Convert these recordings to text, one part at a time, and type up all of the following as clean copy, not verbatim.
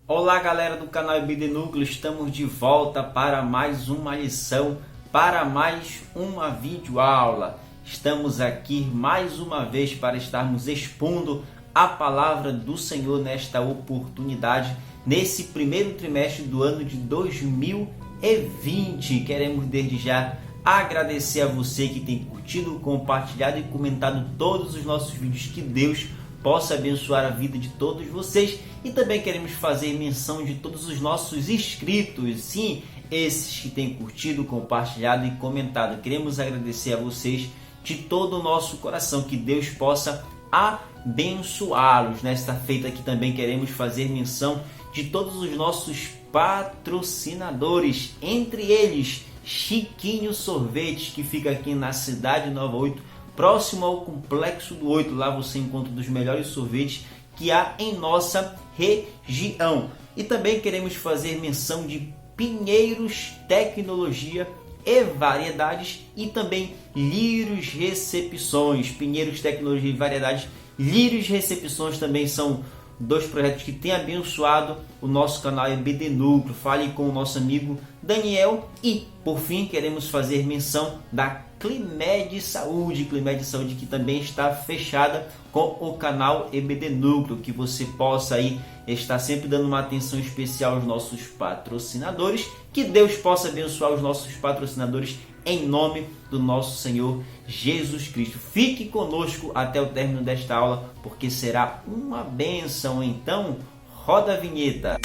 Olá galera do canal EBD Núcleo, estamos de volta para mais uma lição, para mais uma videoaula. Estamos aqui mais uma vez para estarmos expondo a palavra do Senhor nesta oportunidade, nesse primeiro trimestre do ano de 2020. Queremos desde já agradecer a você que tem curtido, compartilhado e comentado todos os nossos vídeos. Que Deus possa abençoar a vida de todos vocês. E também queremos fazer menção de todos os nossos inscritos, sim, esses que têm curtido, compartilhado e comentado. Queremos agradecer a vocês de todo o nosso coração, que Deus possa abençoá-los. Nesta feita aqui também queremos fazer menção de todos os nossos patrocinadores, entre eles Chiquinho Sorvetes, que fica aqui na Cidade Nova 8, próximo ao Complexo do 8. Lá você encontra os melhores sorvetes que há em nossa região. E também queremos fazer menção de Pinheiros Tecnologia e Variedades e também Lírios Recepções. Pinheiros Tecnologia e Variedades, Lírios Recepções também são dois projetos que têm abençoado o nosso canal EBD Núcleo. Fale com o nosso amigo Daniel. E por fim queremos fazer menção da Climed Saúde, que também está fechada com o canal EBD Núcleo, que você possa aí estar sempre dando uma atenção especial aos nossos patrocinadores. Que Deus possa abençoar os nossos patrocinadores em nome do nosso Senhor Jesus Cristo. Fique conosco até o término desta aula, porque será uma bênção. Então, roda a vinheta.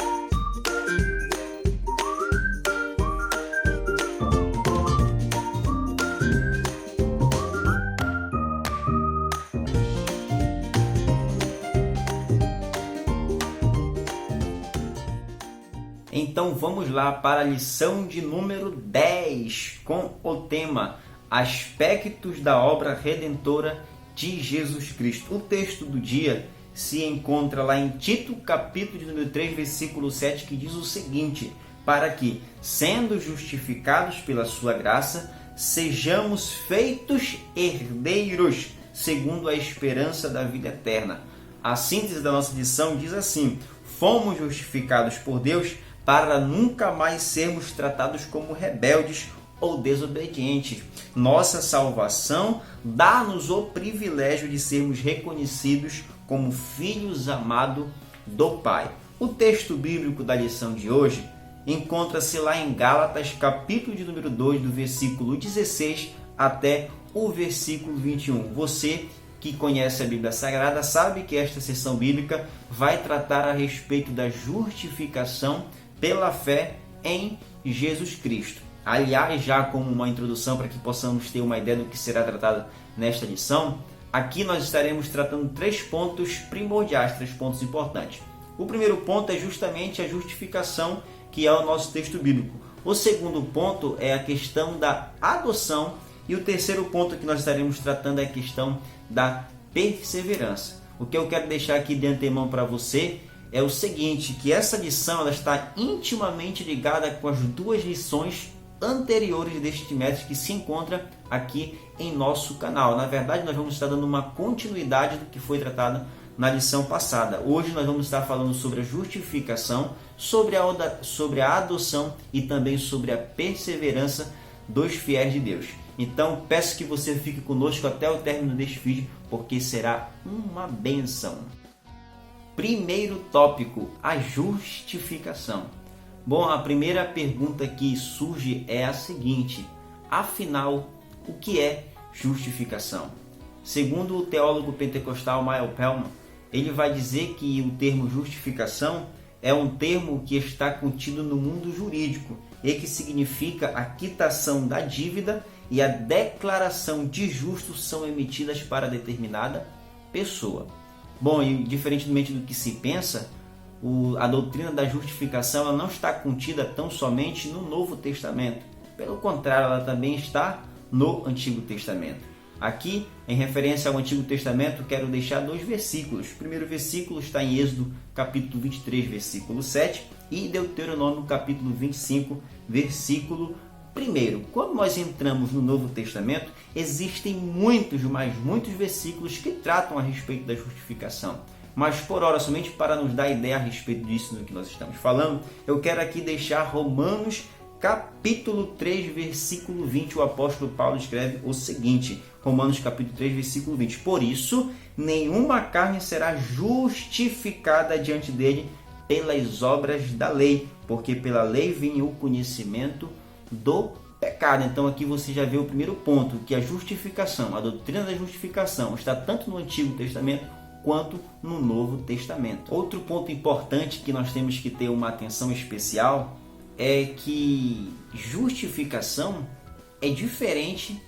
Então vamos lá para a lição de número 10, com o tema Aspectos da Obra Redentora de Jesus Cristo. O texto do dia se encontra lá em Tito, capítulo de número 3, versículo 7, que diz o seguinte: para que, sendo justificados pela sua graça, sejamos feitos herdeiros, segundo a esperança da vida eterna. A síntese da nossa lição diz assim: fomos justificados por Deus para nunca mais sermos tratados como rebeldes ou desobedientes. Nossa salvação dá-nos o privilégio de sermos reconhecidos como filhos amados do Pai. O texto bíblico da lição de hoje encontra-se lá em Gálatas, capítulo de número 2, do versículo 16 até o versículo 21. Você que conhece a Bíblia Sagrada sabe que esta seção bíblica vai tratar a respeito da justificação pela fé em Jesus Cristo. Aliás, já como uma introdução para que possamos ter uma ideia do que será tratado nesta lição, aqui nós estaremos tratando três pontos primordiais, três pontos importantes. O primeiro ponto é justamente a justificação, que é o nosso texto bíblico. O segundo ponto é a questão da adoção. E o terceiro ponto que nós estaremos tratando é a questão da perseverança. O que eu quero deixar aqui de antemão para você é o seguinte, que essa lição ela está intimamente ligada com as duas lições anteriores deste trimestre que se encontra aqui em nosso canal. Na verdade, nós vamos estar dando uma continuidade do que foi tratado na lição passada. Hoje nós vamos estar falando sobre a justificação, sobre a adoção e também sobre a perseverança dos fiéis de Deus. Então, peço que você fique conosco até o término deste vídeo, porque será uma bênção. Primeiro tópico, a justificação. Bom, a primeira pergunta que surge é a seguinte: afinal, o que é justificação? Segundo o teólogo pentecostal Mael Pelman, ele vai dizer que o termo justificação é um termo que está contido no mundo jurídico e que significa a quitação da dívida e a declaração de justo são emitidas para determinada pessoa. Bom, e diferentemente do que se pensa, a doutrina da justificação ela não está contida tão somente no Novo Testamento. Pelo contrário, ela também está no Antigo Testamento. Aqui, em referência ao Antigo Testamento, quero deixar dois versículos. O primeiro versículo está em Êxodo, capítulo 23, versículo 7, e Deuteronômio, capítulo 25, versículo 1. Quando nós entramos no Novo Testamento, existem muitos versículos que tratam a respeito da justificação. mas por hora, somente para nos dar ideia a respeito disso no que nós estamos falando, eu quero aqui deixar Romanos capítulo 3, versículo 20, o apóstolo Paulo escreve o seguinte, Romanos capítulo 3, versículo 20, por isso, nenhuma carne será justificada diante dele pelas obras da lei, porque pela lei vem o conhecimento do pecado. Então aqui você já vê o primeiro ponto, que a justificação, a doutrina da justificação está tanto no Antigo Testamento quanto no Novo Testamento. Outro ponto importante que nós temos que ter uma atenção especial é que justificação é diferente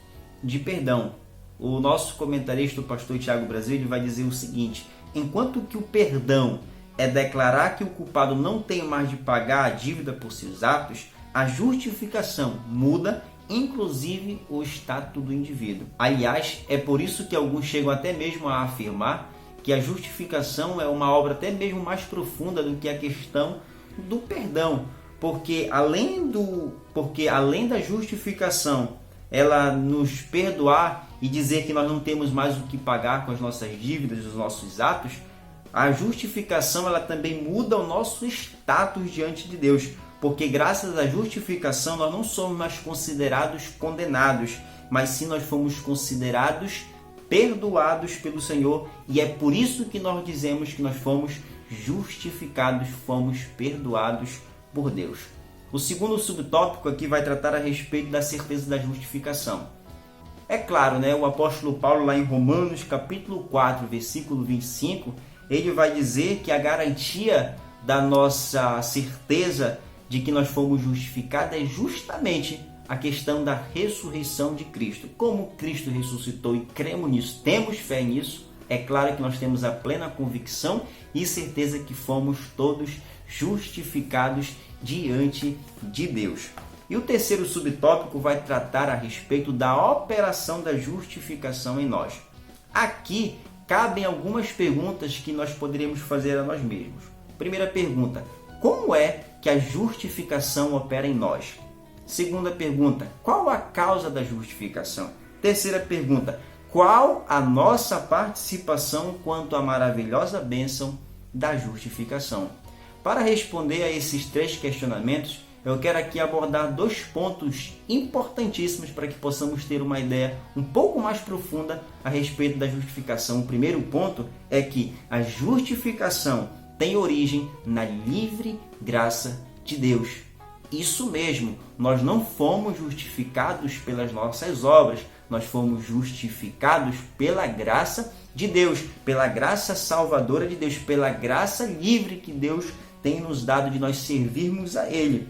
de perdão. O nosso comentarista, o pastor Tiago Brasil, ele vai dizer o seguinte, enquanto que o perdão é declarar que o culpado não tem mais de pagar a dívida por seus atos, a justificação muda, inclusive, o status do indivíduo. Aliás, é por isso que alguns chegam até mesmo a afirmar que a justificação é uma obra até mesmo mais profunda do que a questão do perdão, porque além da justificação ela nos perdoar e dizer que nós não temos mais o que pagar com as nossas dívidas, os nossos atos, a justificação ela também muda o nosso status diante de Deus, porque graças à justificação nós não somos mais considerados condenados, mas sim nós fomos considerados perdoados pelo Senhor, e é por isso que nós dizemos que nós fomos justificados, fomos perdoados por Deus. O segundo subtópico aqui vai tratar a respeito da certeza da justificação. É claro, o apóstolo Paulo lá em Romanos capítulo 4, versículo 25, ele vai dizer que a garantia da nossa certeza de que nós fomos justificados é justamente a questão da ressurreição de Cristo. Como Cristo ressuscitou e cremos nisso, temos fé nisso, é claro que nós temos a plena convicção e certeza que fomos todos justificados diante de Deus. E o terceiro subtópico vai tratar a respeito da operação da justificação em nós. Aqui cabem algumas perguntas que nós poderíamos fazer a nós mesmos. Primeira pergunta, como é que a justificação opera em nós? Segunda pergunta, qual a causa da justificação? Terceira pergunta, qual a nossa participação quanto à maravilhosa bênção da justificação? Para responder a esses três questionamentos, eu quero aqui abordar dois pontos importantíssimos para que possamos ter uma ideia um pouco mais profunda a respeito da justificação. O primeiro ponto é que a justificação tem origem na livre graça de Deus. Isso mesmo, nós não fomos justificados pelas nossas obras, nós fomos justificados pela graça de Deus, pela graça salvadora de Deus, pela graça livre que Deus tem nos dado de nós servirmos a Ele.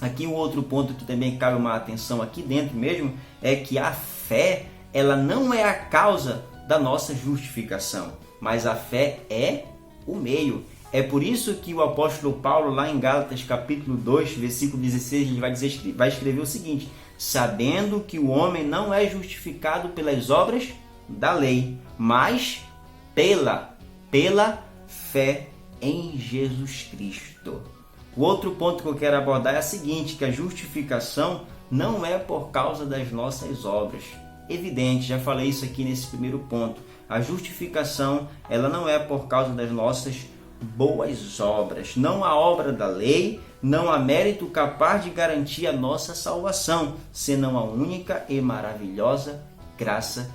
Aqui um outro ponto que também cabe uma atenção aqui dentro mesmo, é que a fé, ela não é a causa da nossa justificação, mas a fé é o meio. É por isso que o apóstolo Paulo, lá em Gálatas capítulo 2, versículo 16, ele vai escrever o seguinte, sabendo que o homem não é justificado pelas obras da lei, mas pela fé em Jesus Cristo. O outro ponto que eu quero abordar é o seguinte, que a justificação não é por causa das nossas obras. Evidente, já falei isso aqui nesse primeiro ponto. A justificação, ela não é por causa das nossas boas obras. Não há obra da lei, não há mérito capaz de garantir a nossa salvação, senão a única e maravilhosa graça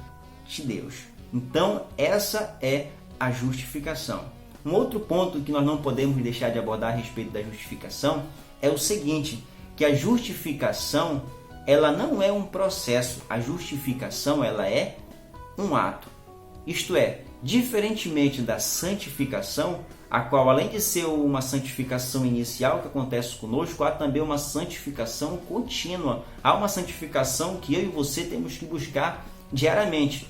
de Deus. Então, essa é a justificação. Um outro ponto que nós não podemos deixar de abordar a respeito da justificação é o seguinte, que a justificação, ela não é um processo, a justificação, ela é um ato. Isto é, diferentemente da santificação, a qual além de ser uma santificação inicial que acontece conosco, há também uma santificação contínua. Há uma santificação que eu e você temos que buscar diariamente.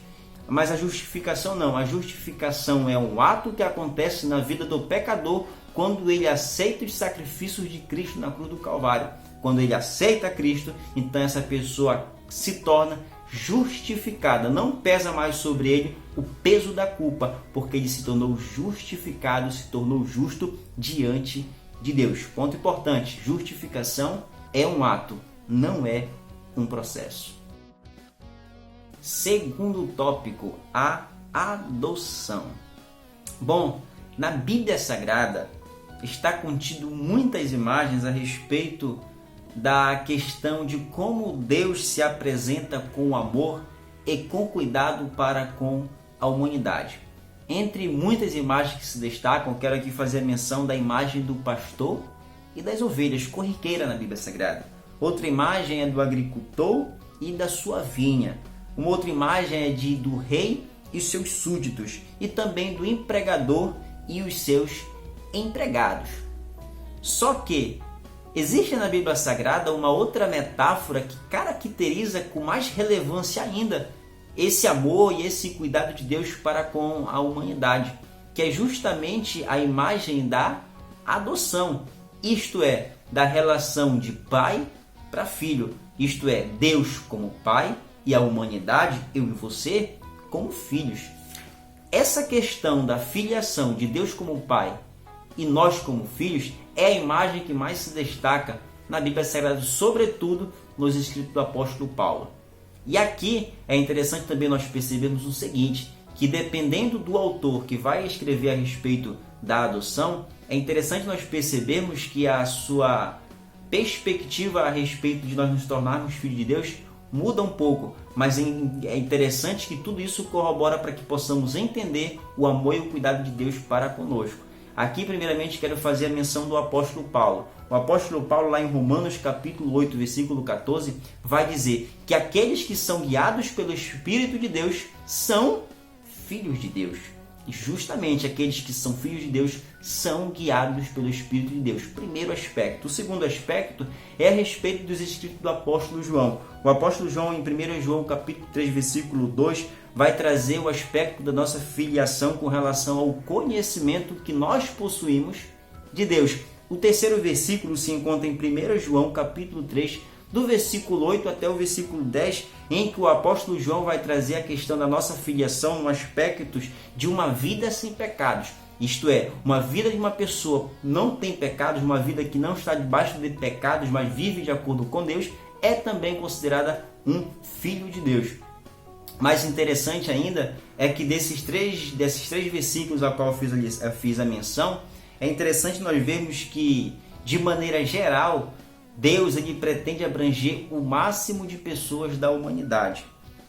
Mas a justificação não. A justificação é um ato que acontece na vida do pecador quando ele aceita os sacrifícios de Cristo na cruz do Calvário. Quando ele aceita Cristo, então essa pessoa se torna justificada. Não pesa mais sobre ele o peso da culpa, porque ele se tornou justificado, se tornou justo diante de Deus. Ponto importante, justificação é um ato, não é um processo. Segundo tópico, a adoção. Bom, na Bíblia Sagrada está contido muitas imagens a respeito da questão de como Deus se apresenta com amor e com cuidado para com a humanidade. Entre muitas imagens que se destacam, quero aqui fazer a menção da imagem do pastor e das ovelhas, corriqueira na Bíblia Sagrada. Outra imagem é do agricultor e da sua vinha. Uma outra imagem é do rei e seus súditos, e também do empregador e os seus empregados. Só que existe na Bíblia Sagrada uma outra metáfora que caracteriza com mais relevância ainda esse amor e esse cuidado de Deus para com a humanidade, que é justamente a imagem da adoção, isto é, da relação de pai para filho, isto é, Deus como pai e a humanidade, eu e você, como filhos. Essa questão da filiação de Deus como pai e nós como filhos é a imagem que mais se destaca na Bíblia Sagrada, sobretudo nos escritos do apóstolo Paulo. E aqui é interessante também nós percebermos o seguinte, que dependendo do autor que vai escrever a respeito da adoção, é interessante nós percebermos que a sua perspectiva a respeito de nós nos tornarmos filhos de Deus muda um pouco, mas é interessante que tudo isso corrobora para que possamos entender o amor e o cuidado de Deus para conosco. Aqui, primeiramente, quero fazer a menção do apóstolo Paulo. O apóstolo Paulo, lá em Romanos capítulo 8, versículo 14, vai dizer que aqueles que são guiados pelo Espírito de Deus são filhos de Deus. E justamente aqueles que são filhos de Deus são guiados pelo Espírito de Deus. Primeiro aspecto. O segundo aspecto é a respeito dos escritos do apóstolo João. O apóstolo João, em 1 João capítulo 3, versículo 2, vai trazer o aspecto da nossa filiação com relação ao conhecimento que nós possuímos de Deus. O terceiro versículo se encontra em 1 João capítulo 3, do versículo 8 até o versículo 10, em que o apóstolo João vai trazer a questão da nossa filiação no aspecto de uma vida sem pecados. Isto é, uma vida de uma pessoa que não tem pecados, uma vida que não está debaixo de pecados, mas vive de acordo com Deus, é também considerada um filho de Deus. Mais interessante ainda é que desses três versículos a qual eu fiz a menção, é interessante nós vermos que, de maneira geral, Deus ele pretende abranger o máximo de pessoas da humanidade.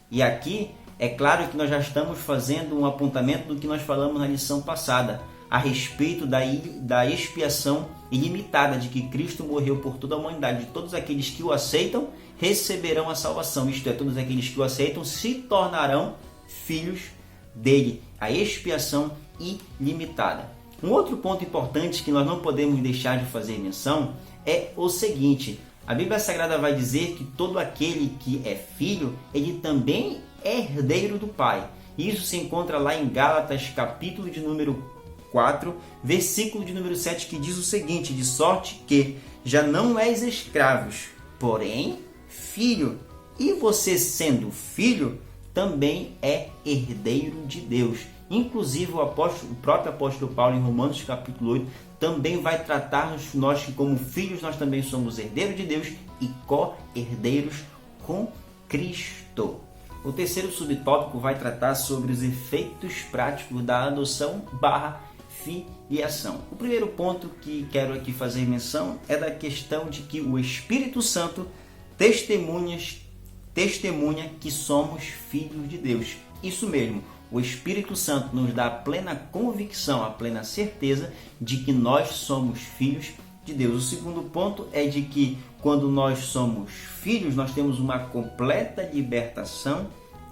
E aqui, é claro que nós já estamos fazendo um apontamento do que nós falamos na lição passada, a respeito da expiação ilimitada de que Cristo morreu por toda a humanidade. Todos aqueles que o aceitam receberão a salvação, isto é, todos aqueles que o aceitam se tornarão filhos dele. A expiação ilimitada. Um outro ponto importante que nós não podemos deixar de fazer menção é o seguinte: a Bíblia Sagrada vai dizer que todo aquele que é filho, ele também é herdeiro do Pai. Isso se encontra lá em Gálatas, capítulo de número 4, versículo de número 7, que diz o seguinte: de sorte que já não és escravos, porém filho, e você sendo filho, também é herdeiro de Deus. Inclusive o próprio apóstolo Paulo em Romanos capítulo 8 também vai tratar-nos nós que como filhos nós também somos herdeiros de Deus e co-herdeiros com Cristo. O terceiro subtópico vai tratar sobre os efeitos práticos da adoção / filiação. O primeiro ponto que quero aqui fazer menção é da questão de que o Espírito Santo testemunha que somos filhos de Deus. Isso mesmo. O Espírito Santo nos dá a plena convicção, a plena certeza de que nós somos filhos de Deus. O segundo ponto é de que quando nós somos filhos, nós temos uma completa libertação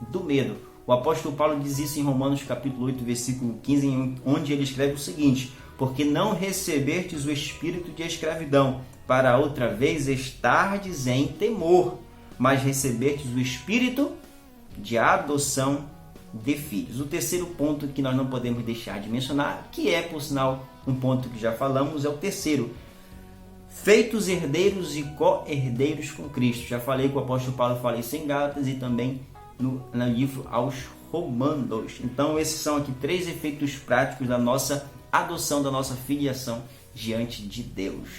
do medo. O apóstolo Paulo diz isso em Romanos capítulo 8, versículo 15, onde ele escreve o seguinte: porque não recebestes o espírito de escravidão, para outra vez estardes em temor, mas recebestes o espírito de adoção de filhos. O terceiro ponto que nós não podemos deixar de mencionar, que é, por sinal, um ponto que já falamos, é o terceiro: feitos herdeiros e co-herdeiros com Cristo. Já falei que o apóstolo Paulo fala isso em Gálatas e também no livro aos Romanos. Então, esses são aqui 3 efeitos práticos da nossa adoção, da nossa filiação diante de Deus.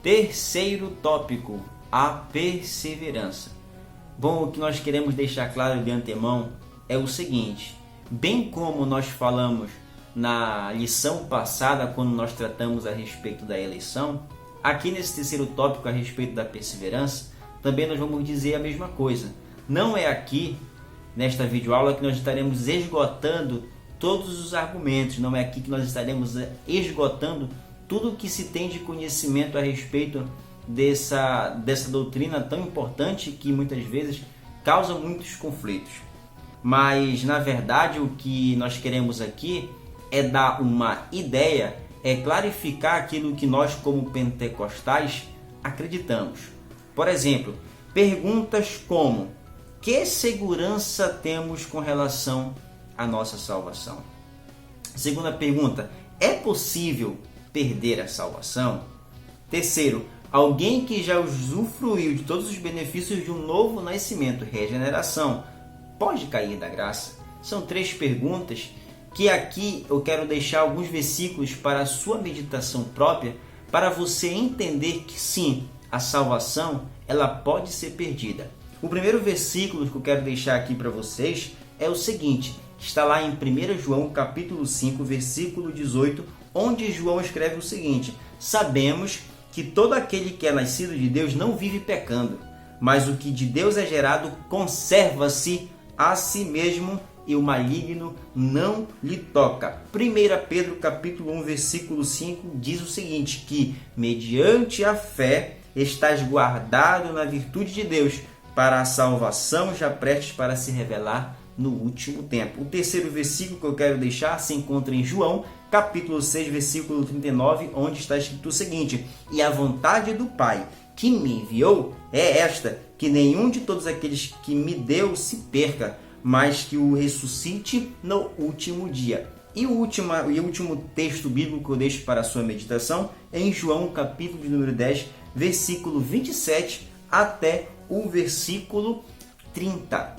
Terceiro tópico: a perseverança. Bom, o que nós queremos deixar claro de antemão é o seguinte: bem como nós falamos na lição passada, quando nós tratamos a respeito da eleição, aqui nesse terceiro tópico a respeito da perseverança, também nós vamos dizer a mesma coisa. Não é aqui, nesta videoaula, que nós estaremos esgotando todos os argumentos, não é aqui que nós estaremos esgotando tudo o que se tem de conhecimento a respeito dessa doutrina tão importante que muitas vezes causa muitos conflitos. Mas, na verdade, o que nós queremos aqui é dar uma ideia, é clarificar aquilo que nós, como pentecostais, acreditamos. Por exemplo, perguntas como: que segurança temos com relação à nossa salvação? Segunda pergunta: é possível perder a salvação? Terceiro: alguém que já usufruiu de todos os benefícios de um novo nascimento, regeneração, pode cair da graça? São três perguntas que aqui eu quero deixar alguns versículos para a sua meditação própria, para você entender que sim, a salvação ela pode ser perdida. O primeiro versículo que eu quero deixar aqui para vocês é o seguinte, está lá em 1 João capítulo 5, versículo 18, onde João escreve o seguinte: sabemos que todo aquele que é nascido de Deus não vive pecando, mas o que de Deus é gerado conserva-se a si mesmo e o maligno não lhe toca. 1 Pedro capítulo 1, versículo 5 diz o seguinte, que mediante a fé estás guardado na virtude de Deus para a salvação já prestes para se revelar no último tempo. O terceiro versículo que eu quero deixar se encontra em João capítulo 6, versículo 39, onde está escrito o seguinte: e a vontade do Pai que me enviou é esta, que nenhum de todos aqueles que me deu se perca, mas que o ressuscite no último dia. E o último texto bíblico que eu deixo para a sua meditação é em João, capítulo de número 10, versículo 27 até o versículo 30.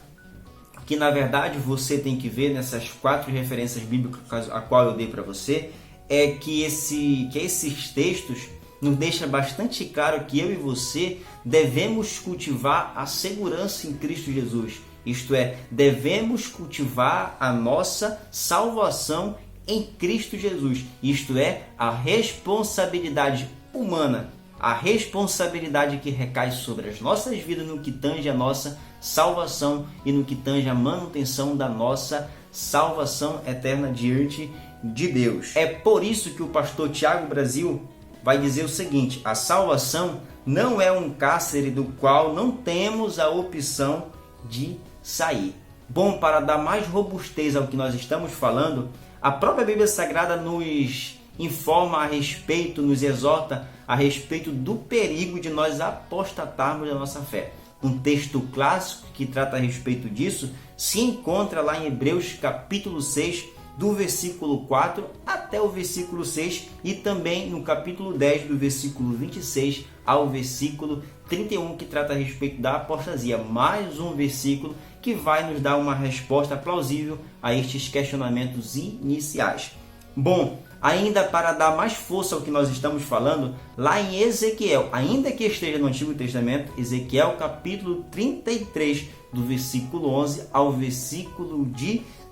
Que na verdade você tem que ver nessas quatro referências bíblicas a qual eu dei para você, é que esses textos nos deixam bastante claro que eu e você devemos cultivar a segurança em Cristo Jesus. Isto é, devemos cultivar a nossa salvação em Cristo Jesus. Isto é, a responsabilidade humana, a responsabilidade que recai sobre as nossas vidas no que tange a nossa salvação e no que tange a manutenção da nossa salvação eterna diante de Deus. É por isso que o pastor Tiago Brasil vai dizer o seguinte: a salvação não é um cárcere do qual não temos a opção de sair. Bom, para dar mais robustez ao que nós estamos falando, a própria Bíblia Sagrada nos informa a respeito, nos exorta a respeito do perigo de nós apostatarmos da nossa fé. Um texto clássico que trata a respeito disso se encontra lá em Hebreus capítulo 6, do versículo 4 até o versículo 6 e também no capítulo 10, do versículo 26 ao versículo 31, que trata a respeito da apostasia. Mais um versículo que vai nos dar uma resposta plausível a estes questionamentos iniciais. Bom, ainda para dar mais força ao que nós estamos falando, lá em Ezequiel, ainda que esteja no Antigo Testamento, Ezequiel capítulo 33, do versículo 11 ao versículo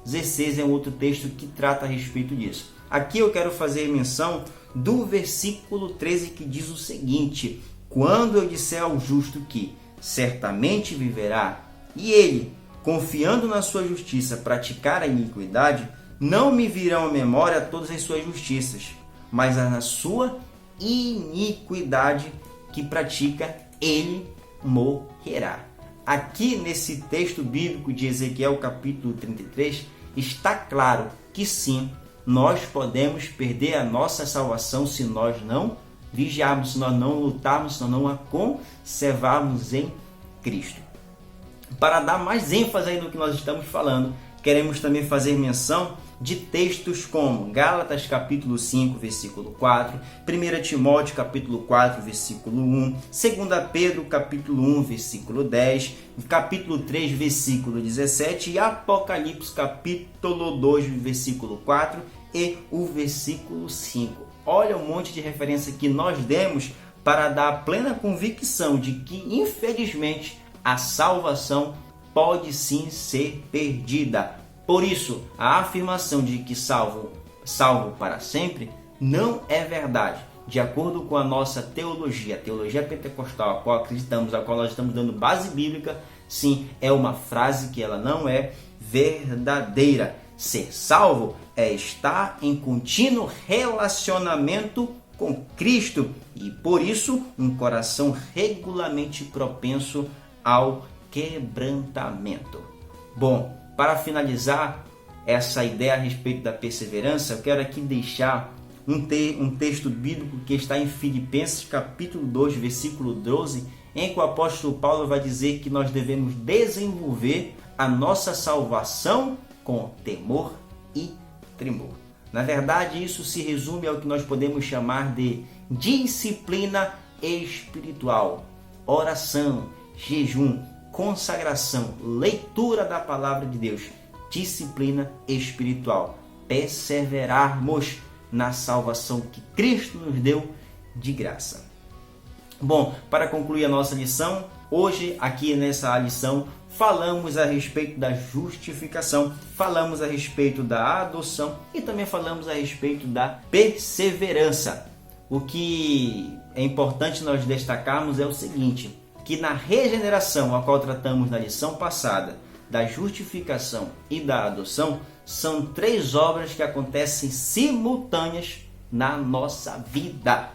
16, é um outro texto que trata a respeito disso. Aqui eu quero fazer menção do versículo 13, que diz o seguinte: quando eu disser ao justo que certamente viverá, e ele, confiando na sua justiça, praticar a iniquidade, não me virão à memória todas as suas justiças, mas na sua iniquidade que pratica, ele morrerá. Aqui nesse texto bíblico de Ezequiel capítulo 33, está claro que sim, nós podemos perder a nossa salvação se nós não vigiarmos, se nós não lutarmos, se nós não a conservarmos em Cristo. Para dar mais ênfase aí no que nós estamos falando, queremos também fazer menção de textos como Gálatas capítulo 5, versículo 4, 1 Timóteo capítulo 4, versículo 1, 2 Pedro capítulo 1, versículo 10, capítulo 3, versículo 17 e Apocalipse capítulo 2, versículo 4 e o versículo 5. Olha o monte de referência que nós demos para dar a plena convicção de que, infelizmente, a salvação pode sim ser perdida. Por isso, a afirmação de que salvo salvo para sempre, não é verdade. De acordo com a nossa teologia, a teologia pentecostal, a qual acreditamos, a qual nós estamos dando base bíblica, sim, é uma frase que ela não é verdadeira. Ser salvo é estar em contínuo relacionamento com Cristo e, por isso, um coração regularmente propenso ao quebrantamento. Bom, para finalizar essa ideia a respeito da perseverança, eu quero aqui deixar um texto bíblico que está em Filipenses capítulo 2, versículo 12, em que o apóstolo Paulo vai dizer que nós devemos desenvolver a nossa salvação com temor e tremor. Na verdade, isso se resume ao que nós podemos chamar de disciplina espiritual, oração, jejum, consagração, leitura da palavra de Deus, disciplina espiritual, perseverarmos na salvação que Cristo nos deu de graça. Bom, para concluir a nossa lição, hoje aqui nessa lição falamos a respeito da justificação, falamos a respeito da adoção e também falamos a respeito da perseverança. O que é importante nós destacarmos é o seguinte, que na regeneração, a qual tratamos na lição passada, da justificação e da adoção, são 3 obras que acontecem simultâneas na nossa vida.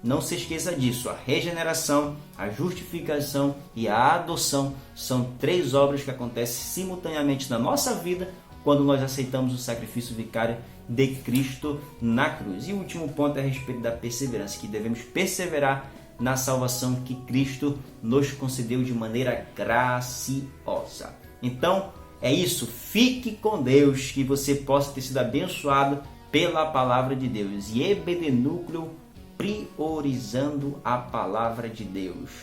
Não se esqueça disso, a regeneração, a justificação e a adoção são 3 obras que acontecem simultaneamente na nossa vida quando nós aceitamos o sacrifício vicário de Cristo na cruz. E o último ponto é a respeito da perseverança, que devemos perseverar na salvação que Cristo nos concedeu de maneira graciosa. Então, é isso. Fique com Deus, que você possa ter sido abençoado pela palavra de Deus. E EBD Núcleo, priorizando a palavra de Deus.